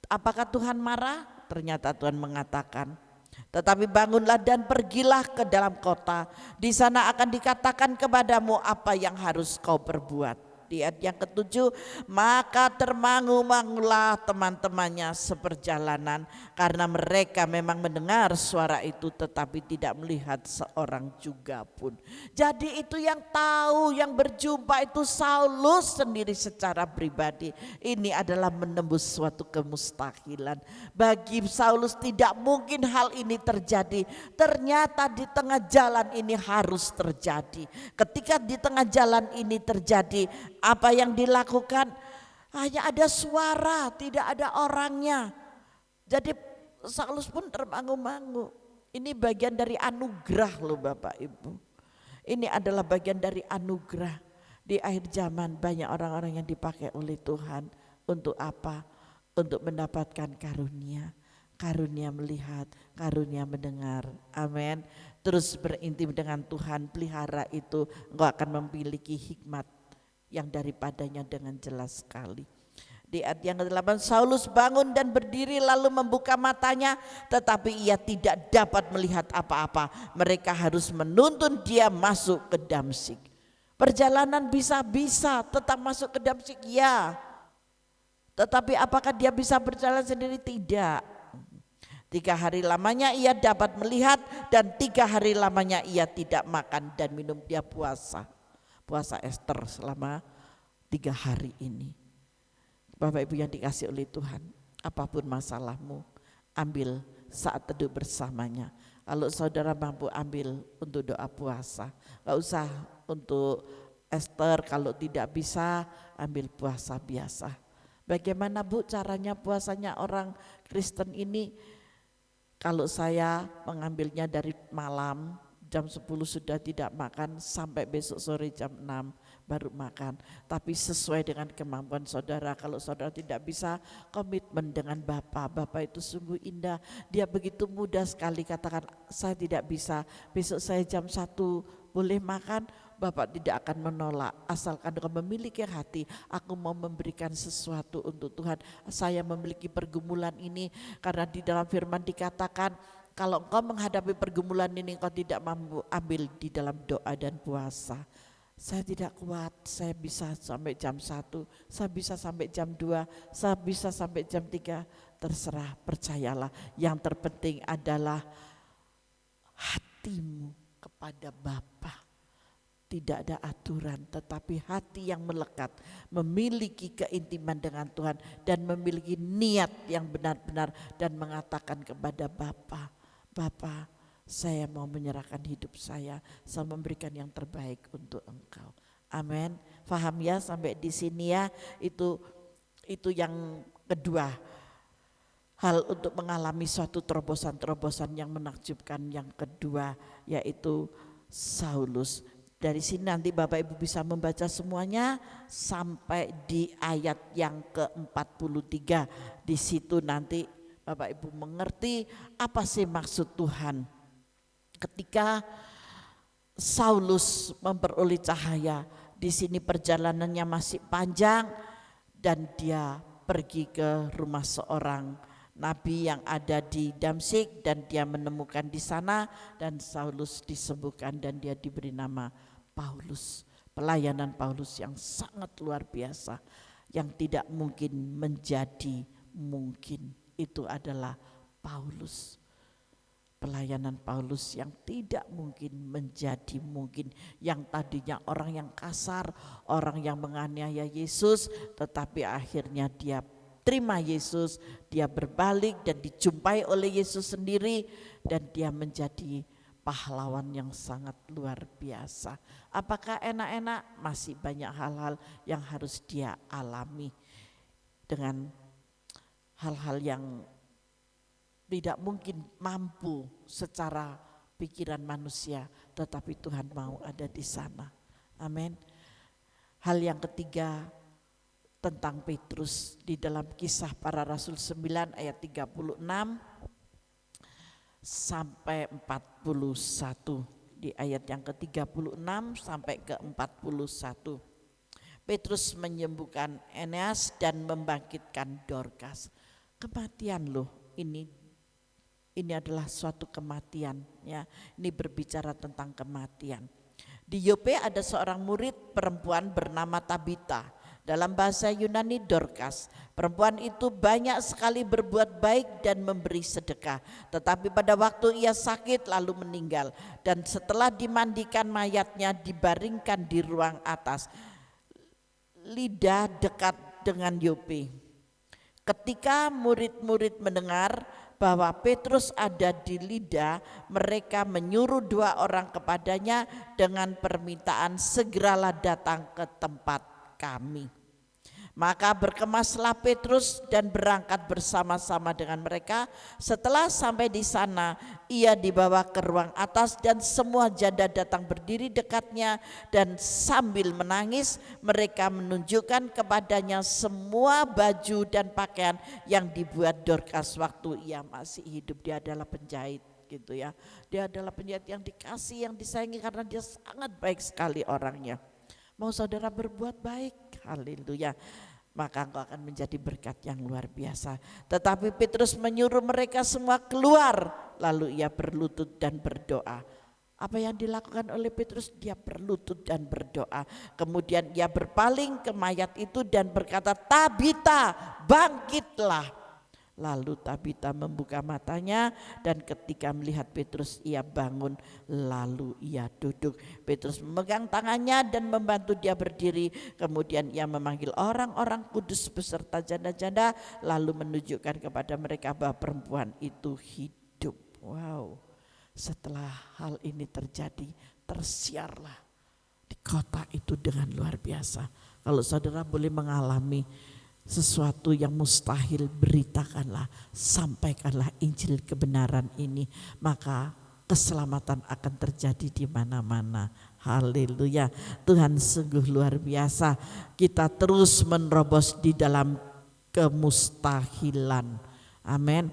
Apakah Tuhan marah? Ternyata Tuhan mengatakan, tetapi bangunlah dan pergilah ke dalam kota. Di sana akan dikatakan kepadamu apa yang harus kau perbuat. Di ayat yang ke-7, maka termangu-mangulah teman-temannya seperjalanan, karena mereka memang mendengar suara itu tetapi tidak melihat seorang juga pun. Jadi itu yang tahu, yang berjumpa itu Saulus sendiri secara pribadi. Ini adalah menembus suatu kemustahilan. Bagi Saulus tidak mungkin hal ini terjadi. Ternyata di tengah jalan ini harus terjadi. Ketika di tengah jalan ini terjadi, apa yang dilakukan? Hanya ada suara, tidak ada orangnya. Jadi Saulus pun termangu-mangu. Ini bagian dari anugerah loh Bapak Ibu. Ini adalah bagian dari anugerah. Di akhir zaman banyak orang-orang yang dipakai oleh Tuhan. Untuk apa? Untuk mendapatkan karunia. Karunia melihat, karunia mendengar. Amin. Terus berintim dengan Tuhan, pelihara itu, engkau akan memiliki hikmat yang daripadanya dengan jelas sekali. Di ayat yang ke-8, Saulus bangun dan berdiri lalu membuka matanya, tetapi ia tidak dapat melihat apa-apa. Mereka harus menuntun dia masuk ke Damsyik. Perjalanan bisa tetap masuk ke Damsyik, ya. Tetapi apakah dia bisa berjalan sendiri? Tidak. 3 hari lamanya ia dapat melihat, dan 3 hari lamanya ia tidak makan dan minum. Dia puasa Ester selama 3 hari ini. Bapak Ibu yang dikasih oleh Tuhan, apapun masalahmu, ambil saat teduh bersamanya. Kalau saudara mampu, ambil untuk doa puasa. Gak usah untuk Ester, kalau tidak bisa ambil puasa biasa. Bagaimana Bu caranya puasanya orang Kristen ini? Kalau saya mengambilnya dari malam, jam 10 sudah tidak makan sampai besok sore jam 6 baru makan. Tapi sesuai dengan kemampuan saudara. Kalau saudara tidak bisa, komitmen dengan Bapak itu sungguh indah. Dia begitu mudah sekali katakan, saya tidak bisa, besok saya jam 1 boleh makan. Bapak tidak akan menolak, asalkan engkau memiliki hati, aku mau memberikan sesuatu untuk Tuhan. Saya memiliki pergumulan ini, karena di dalam firman dikatakan, kalau engkau menghadapi pergumulan ini engkau tidak mampu, ambil di dalam doa dan puasa. Saya tidak kuat, saya bisa sampai jam 1, saya bisa sampai jam 2, saya bisa sampai jam 3, terserah, percayalah. Yang terpenting adalah hatimu kepada Bapa. Tidak ada aturan, tetapi hati yang melekat, memiliki keintiman dengan Tuhan dan memiliki niat yang benar-benar dan mengatakan kepada Bapa, Bapa, saya mau menyerahkan hidup saya memberikan yang terbaik untuk Engkau. Amin. Paham ya sampai di sini ya? Itu yang kedua. Hal untuk mengalami suatu terobosan-terobosan yang menakjubkan yang kedua, yaitu Saulus. Dari sini nanti Bapak Ibu bisa membaca semuanya sampai di ayat yang ke-43. Di situ nanti Bapak Ibu mengerti apa sih maksud Tuhan ketika Saulus memperoleh cahaya. Di sini perjalanannya masih panjang dan dia pergi ke rumah seorang nabi yang ada di Damsyik dan dia menemukan di sana, dan Saulus disembuhkan dan dia diberi nama Paulus. Pelayanan Paulus yang sangat luar biasa, yang tidak mungkin menjadi mungkin, itu adalah Paulus. Pelayanan Paulus yang tidak mungkin menjadi mungkin, yang tadinya orang yang kasar, orang yang menganiaya Yesus, tetapi akhirnya dia terima Yesus, dia berbalik dan dijumpai oleh Yesus sendiri, dan dia menjadi pahlawan yang sangat luar biasa. Apakah enak-enak? Masih banyak hal-hal yang harus dia alami, dengan hal-hal yang tidak mungkin mampu secara pikiran manusia, tetapi Tuhan mau ada di sana. Amin. Hal yang ketiga tentang Petrus di dalam Kisah Para Rasul 9 ayat 36 sampai 41. Di ayat yang ke-36 sampai ke-41. Petrus menyembuhkan Eneas dan membangkitkan Dorcas. Kematian loh, ini adalah suatu kematian ya. Ini berbicara tentang kematian. Di Yope ada seorang murid perempuan bernama Tabita. Dalam bahasa Yunani Dorcas. Perempuan itu banyak sekali berbuat baik dan memberi sedekah. Tetapi pada waktu ia sakit lalu meninggal. Dan setelah dimandikan mayatnya dibaringkan di ruang atas. Lida dekat dengan Yope. Ketika murid-murid mendengar bahwa Petrus ada di Lida, mereka menyuruh 2 orang kepadanya dengan permintaan, segeralah datang ke tempat kami. Maka berkemaslah Petrus dan berangkat bersama-sama dengan mereka. Setelah sampai di sana, ia dibawa ke ruang atas dan semua janda datang berdiri dekatnya, dan sambil menangis mereka menunjukkan kepadanya semua baju dan pakaian yang dibuat Dorcas waktu ia masih hidup. Dia adalah penjahit gitu ya. Dia adalah penjahit yang dikasih, yang disayangi karena dia sangat baik sekali orangnya. Mau saudara berbuat baik, haleluya. maka engkau akan menjadi berkat yang luar biasa. Tetapi Petrus menyuruh mereka semua keluar, lalu ia berlutut dan berdoa. Apa yang dilakukan oleh Petrus? Dia berlutut dan berdoa. Kemudian ia berpaling ke mayat itu dan berkata, Tabita, bangkitlah. Lalu Tabita membuka matanya dan ketika melihat Petrus ia bangun, lalu ia duduk. Petrus memegang tangannya dan membantu dia berdiri. Kemudian ia memanggil orang-orang kudus beserta janda-janda, lalu menunjukkan kepada mereka bahwa perempuan itu hidup. Wow, setelah hal ini terjadi, tersiarlah di kota itu dengan luar biasa. Kalau saudara boleh mengalami sesuatu yang mustahil, beritakanlah, sampaikanlah Injil kebenaran ini, maka keselamatan akan terjadi di mana-mana. Haleluya, Tuhan sungguh luar biasa. Kita terus menerobos di dalam kemustahilan. Amin.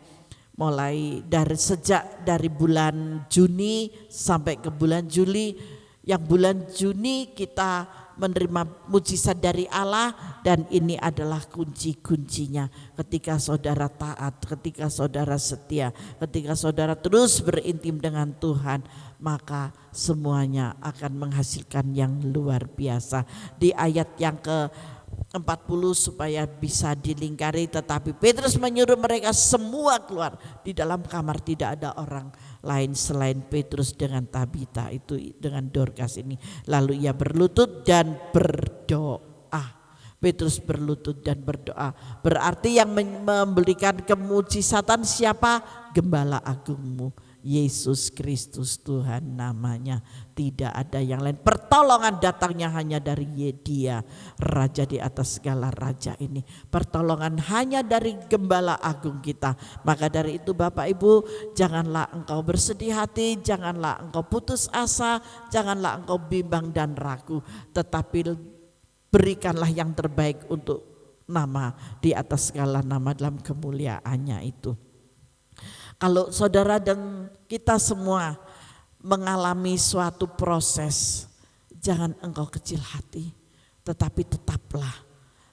Mulai dari bulan Juni sampai ke bulan Juli. Yang bulan Juni kita menerima mujizat dari Allah, dan ini adalah kunci-kuncinya. Ketika saudara taat, ketika saudara setia, ketika saudara terus berintim dengan Tuhan, maka semuanya akan menghasilkan yang luar biasa. Di ayat yang ke-40 supaya bisa dilingkari, tetapi Petrus menyuruh mereka semua keluar. Di dalam kamar tidak ada orang lain selain Petrus dengan Tabita, itu dengan Dorcas ini. Lalu ia berlutut dan berdoa. Petrus berlutut dan berdoa. Berarti yang memberikan kemujizatan siapa? Gembala agungmu, Yesus Kristus Tuhan namanya. Tidak ada yang lain. Pertolongan datangnya hanya dari Dia, Raja di atas segala raja ini. Pertolongan hanya dari Gembala Agung kita. Maka dari itu Bapak Ibu, janganlah engkau bersedih hati, janganlah engkau putus asa, janganlah engkau bimbang dan ragu, tetapi berikanlah yang terbaik untuk nama di atas segala nama dalam kemuliaannya itu. Kalau saudara dan kita semua mengalami suatu proses, jangan engkau kecil hati, tetapi tetaplah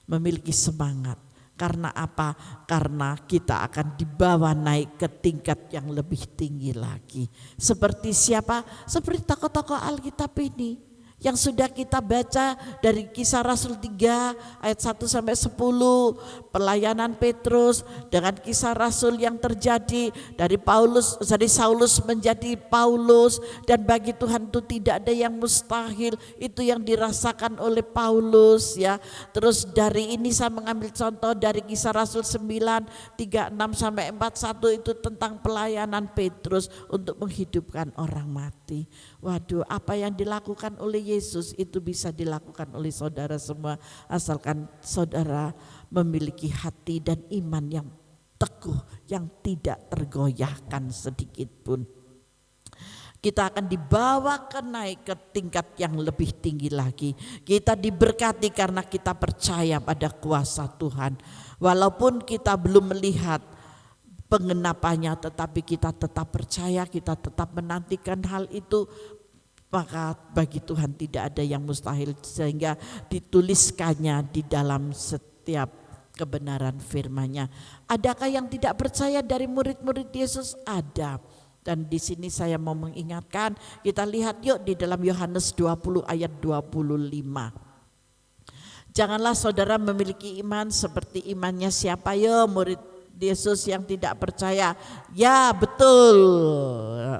memiliki semangat. Karena apa? Karena kita akan dibawa naik ke tingkat yang lebih tinggi lagi. Seperti siapa? Seperti tokoh-tokoh Alkitab ini yang sudah kita baca dari Kisah Rasul 3 ayat 1 sampai 10, pelayanan Petrus dengan Kisah Rasul yang terjadi dari Saulus menjadi Paulus, dan bagi Tuhan itu tidak ada yang mustahil. Itu yang dirasakan oleh Paulus ya. Terus dari ini saya mengambil contoh dari Kisah Rasul 9 36 sampai 41, itu tentang pelayanan Petrus untuk menghidupkan orang mati. Waduh, apa yang dilakukan oleh Yesus itu bisa dilakukan oleh saudara semua, asalkan saudara memiliki hati dan iman yang teguh, yang tidak tergoyahkan sedikit pun. Kita akan dibawa naik ke tingkat yang lebih tinggi lagi. Kita diberkati karena kita percaya pada kuasa Tuhan. Walaupun kita belum melihat pengenapannya, tetapi kita tetap percaya, kita tetap menantikan hal itu. Maka bagi Tuhan tidak ada yang mustahil, sehingga dituliskannya di dalam setiap kebenaran firman-Nya. Adakah yang tidak percaya dari murid-murid Yesus? Ada. Dan di sini saya mau mengingatkan, kita lihat yuk di dalam Yohanes 20 ayat 25. Janganlah saudara memiliki iman seperti imannya siapa ya? Murid Yesus yang tidak percaya. Ya betul,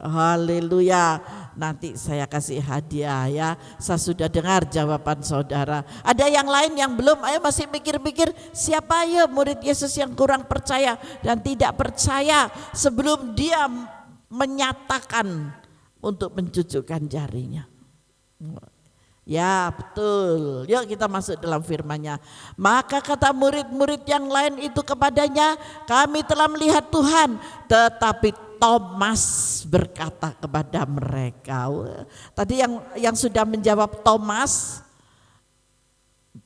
haleluya. Nanti saya kasih hadiah ya. Saya sudah dengar jawaban saudara. Ada yang lain yang belum, ayo masih mikir-mikir siapa ya murid Yesus yang kurang percaya dan tidak percaya sebelum dia menyatakan untuk mencucukkan jarinya. Ya betul, yuk kita masuk dalam firman-Nya. Maka kata murid-murid yang lain itu kepadanya, kami telah melihat Tuhan. Tetapi Thomas berkata kepada mereka, tadi yang sudah menjawab Thomas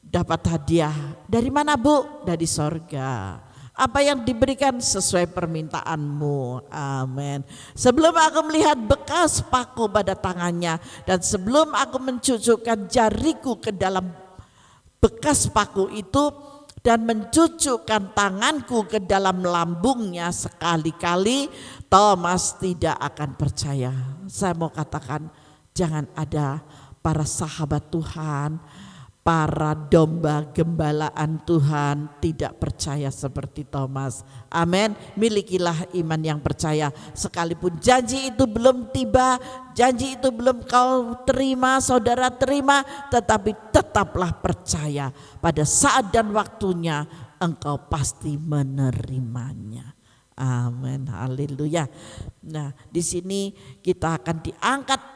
dapat hadiah. Dari mana Bu? Dari sorga. Apa yang diberikan sesuai permintaanmu. Amin. Sebelum aku melihat bekas paku pada tangannya, dan sebelum aku mencucukkan jariku ke dalam bekas paku itu dan mencucukkan tanganku ke dalam lambungnya, sekali-kali Thomas tidak akan percaya. Saya mau katakan, jangan ada para sahabat Tuhan, para domba gembalaan Tuhan tidak percaya seperti Thomas. Amin. Milikilah iman yang percaya. Sekalipun janji itu belum tiba, janji itu belum kau terima, saudara terima, tetapi tetaplah percaya. Pada saat dan waktunya engkau pasti menerimanya. Amin. Haleluya. Nah, di sini kita akan diangkat,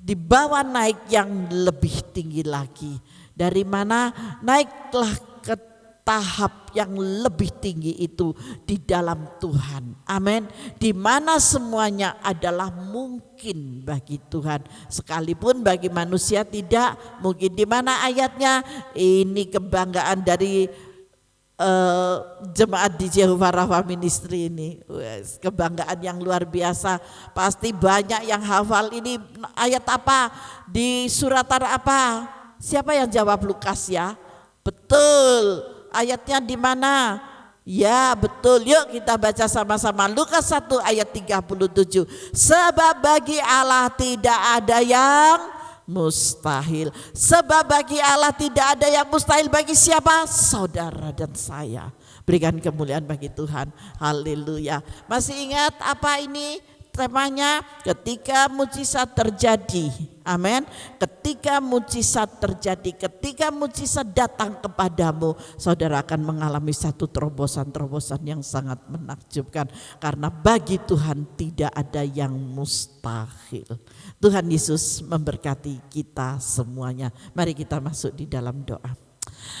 dibawa naik yang lebih tinggi lagi. Dari mana? Naiklah ke tahap yang lebih tinggi itu di dalam Tuhan. Amin. Di mana semuanya adalah mungkin bagi Tuhan, sekalipun bagi manusia tidak mungkin. Di mana ayatnya? Ini kebanggaan dari jemaat di Jehovah Rapha Ministry ini. Kebanggaan yang luar biasa. Pasti banyak yang hafal ini ayat apa, di suratan apa. Siapa yang jawab? Lukas ya. Betul. Ayatnya di mana? Ya betul. Yuk kita baca sama-sama. Lukas 1 ayat 37. Sebab bagi Allah tidak ada yang mustahil. Sebab bagi Allah tidak ada yang mustahil. Bagi siapa? Saudara dan saya. Berikan kemuliaan bagi Tuhan. Haleluya. Masih ingat apa ini temanya? Ketika mujizat terjadi. Amin. Ketika mujizat terjadi, ketika mujizat datang kepadamu, saudara akan mengalami satu terobosan-terobosan yang sangat menakjubkan. Karena bagi Tuhan tidak ada yang mustahil. Tuhan Yesus memberkati kita semuanya. Mari kita masuk di dalam doa.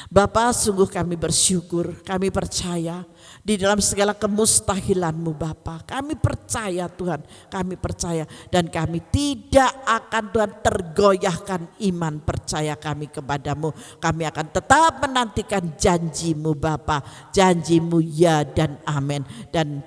Bapa, sungguh kami bersyukur, kami percaya di dalam segala kemustahilan-Mu Bapa. Kami percaya Tuhan, kami percaya, dan kami tidak akan Tuhan tergoyahkan iman percaya kami kepadamu. Kami akan tetap menantikan janji-Mu Bapa, janji-Mu ya dan amin, dan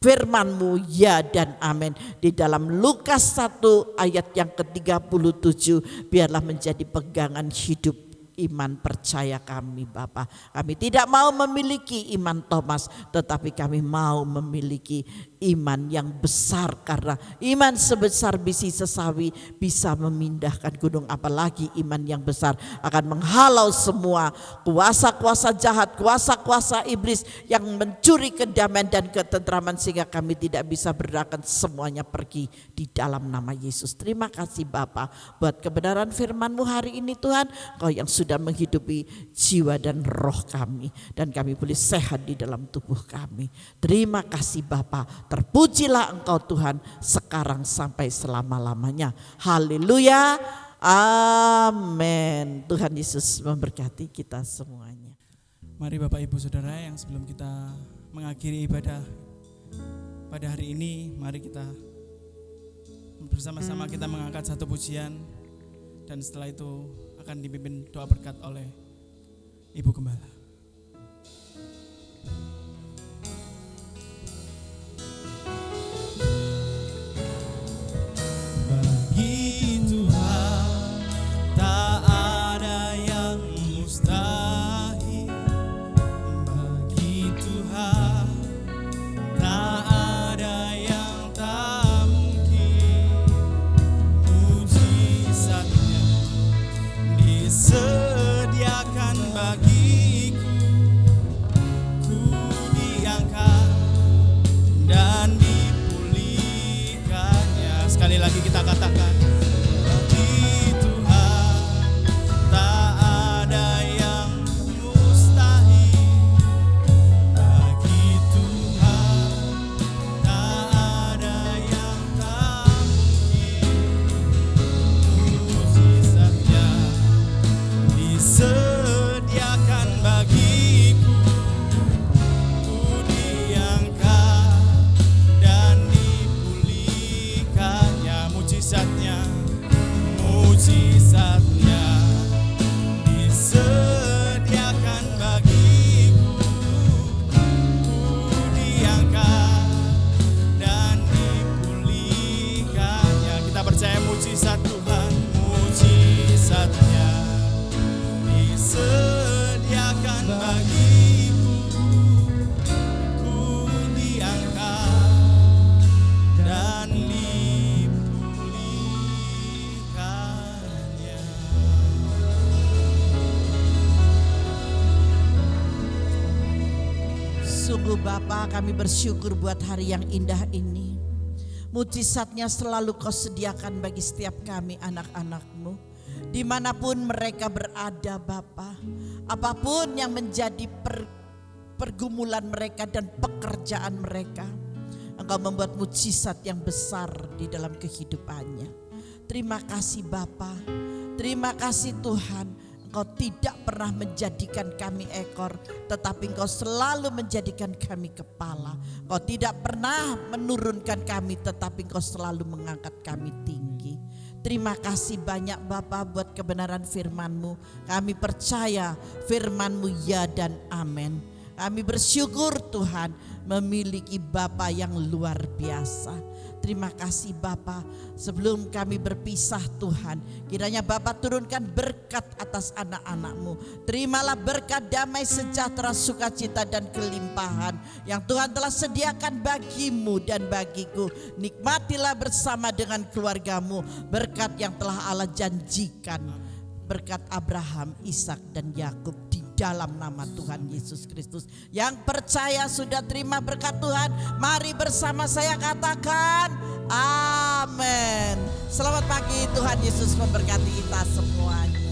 firman-Mu ya dan amin. Di dalam Lukas 1 ayat yang ke-37, biarlah menjadi pegangan hidup iman percaya kami Bapa. Kami tidak mau memiliki iman Thomas, tetapi kami mau memiliki iman yang besar, karena iman sebesar biji sesawi bisa memindahkan gunung, apalagi iman yang besar akan menghalau semua kuasa-kuasa jahat, kuasa-kuasa iblis yang mencuri kedamaian dan ketentraman, sehingga kami tidak bisa berdakan, semuanya pergi di dalam nama Yesus. Terima kasih Bapa buat kebenaran firman-Mu hari ini Tuhan. Kau yang sudah menghidupi jiwa dan roh kami, dan kami boleh sehat di dalam tubuh kami. Terima kasih Bapa. Terpujilah Engkau Tuhan sekarang sampai selama-lamanya. Haleluya. Amin. Tuhan Yesus memberkati kita semuanya.
Mari Bapak Ibu Saudara, yang sebelum kita mengakhiri ibadah pada hari ini, mari kita bersama-sama kita mengangkat satu pujian, dan setelah itu akan dipimpin doa berkat oleh Ibu Gembala. Bagi Tuhan tak ada yang mustahil. Bagi Tuhan tak ada yang tak mungkin. Mujizatnya disediakan bagiku. Ku diangkat dan dipulihkannya. Sekali lagi kita katakan, bagi Tuhan tak ada yang mustahil. Bagi Tuhan tak ada yang tak mungkin. Mujizatnya disediakan bagiku. Ku diangkat dan dipulihkannya. Mujizatnya disediakan bagiku. Ku diangkat dan dipulihkannya. Kita percaya mujizat Tuhan, mujizatnya disediakan bagi
Bapa, kami bersyukur buat hari yang indah ini. Mujizatnya selalu Kau sediakan bagi setiap kami anak-anak-Mu. Dimanapun mereka berada Bapa, apapun yang menjadi pergumulan mereka dan pekerjaan mereka, Engkau membuat mujizat yang besar di dalam kehidupannya. Terima kasih Bapa, terima kasih Tuhan. Engkau tidak pernah menjadikan kami ekor, tetapi Engkau selalu menjadikan kami kepala. Engkau tidak pernah menurunkan kami, tetapi Engkau selalu mengangkat kami tinggi. Terima kasih banyak Bapa buat kebenaran firman-Mu. Kami percaya firman-Mu ya dan amin. Kami bersyukur Tuhan memiliki Bapa yang luar biasa. Terima kasih Bapa. Sebelum kami berpisah Tuhan, kiranya Bapa turunkan berkat atas anak-anak-Mu. Terimalah berkat damai sejahtera, sukacita dan kelimpahan yang Tuhan telah sediakan bagimu dan bagiku. Nikmatilah bersama dengan keluargamu berkat yang telah Allah janjikan. Berkat Abraham, Ishak dan Yakub di dalam nama Tuhan Yesus Kristus. Yang percaya sudah terima berkat Tuhan, mari bersama saya katakan amin. Selamat pagi, Tuhan Yesus memberkati kita semuanya.